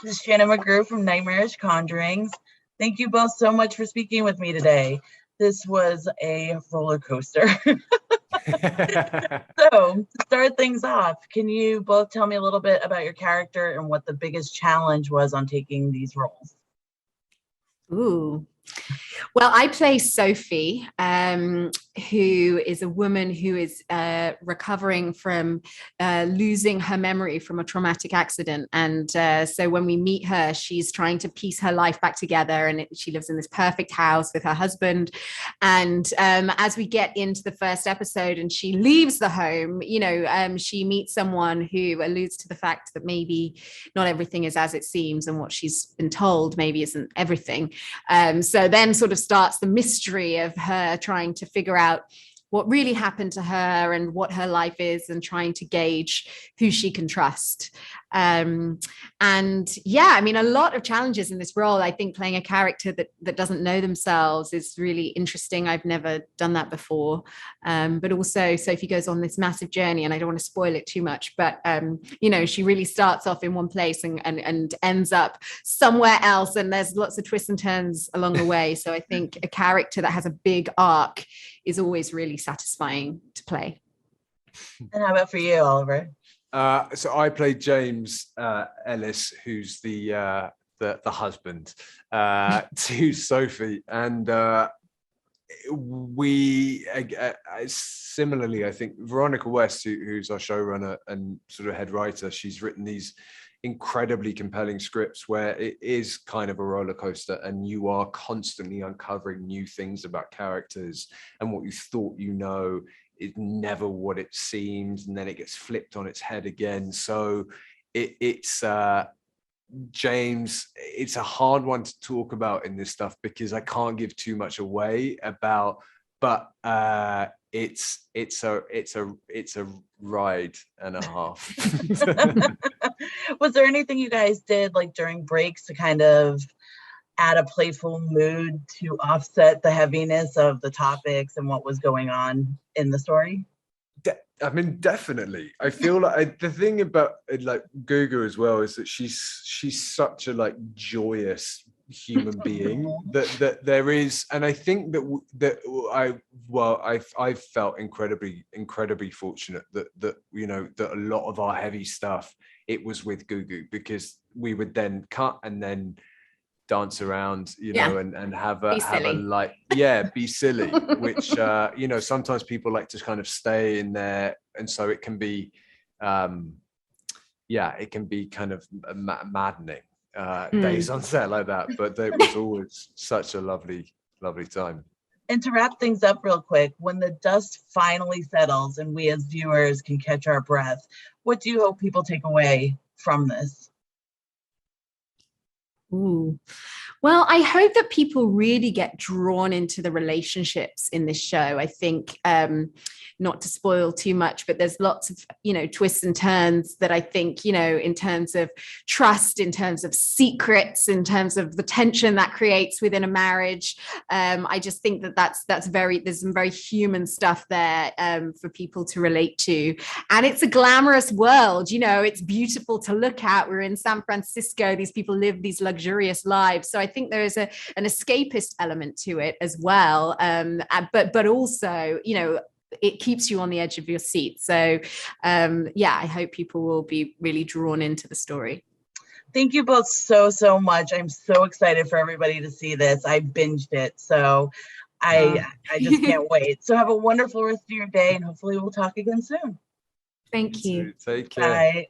This is Shannon from Nightmarish, Conjurings. Thank you both so much for speaking with me today. This was a roller coaster. So, to start things off, can you both tell me a little bit about your character and what the biggest challenge was on taking these roles? Ooh. Well, I play Sophie, who is a woman who is recovering from losing her memory from a traumatic accident. And so when we meet her, she's trying to piece her life back together. And she lives in this perfect house with her husband. And as we get into the first episode and she leaves the home, she meets someone who alludes to the fact that maybe not everything is as it seems, and what she's been told maybe isn't everything. So then sort of starts the mystery of her trying to figure out what really happened to her and what her life is, and trying to gauge who she can trust. And yeah, I mean, a lot of challenges in this role. I think playing a character that doesn't know themselves is really interesting. I've never done that before. But also Sophie goes on this massive journey, and I don't want to spoil it too much, but she really starts off in one place and ends up somewhere else. And there's lots of twists and turns along the way. So I think a character that has a big arc is always really satisfying to play. And how about for you, Oliver? So I played James Ellis, who's the husband to Sophie, and we similarly, I think Veronica West, who's our showrunner and sort of head writer, she's written these incredibly compelling scripts where it is kind of a roller coaster, and you are constantly uncovering new things about characters, and what you thought is never what it seems, and then it gets flipped on its head again. So it's James, it's a hard one to talk about in this stuff because I can't give too much away about, but it's a ride and a half. Was there anything you guys did like during breaks to kind of add a playful mood to offset the heaviness of the topics and what was going on in the story? I mean, definitely. I feel like the thing about like Gugu as well is that she's such a like joyous human being that there is, and I think that I felt incredibly fortunate that a lot of our heavy stuff, it was with Gugu, because we would then cut and then dance around, and have a like, be silly, which sometimes people like to kind of stay in there, and so it can be it can be kind of maddening days on set like that, but it was always such a lovely time. And to wrap things up real quick, when the dust finally settles and we as viewers can catch our breath, what do you hope people take away from this? Ooh. Well, I hope that people really get drawn into the relationships in this show. I think, not to spoil too much, but there's lots of, twists and turns that I think, in terms of trust, in terms of secrets, in terms of the tension that creates within a marriage. I just think there's some very human stuff there for people to relate to. And it's a glamorous world, it's beautiful to look at. We're in San Francisco. These people live these luxurious lives. So I think there is an escapist element to it as well. But also, it keeps you on the edge of your seat. So I hope people will be really drawn into the story. Thank you both so much. I'm so excited for everybody to see this. I binged it, so I just can't wait. So have a wonderful rest of your day, and hopefully we'll talk again soon. Thank you. Take care. Bye.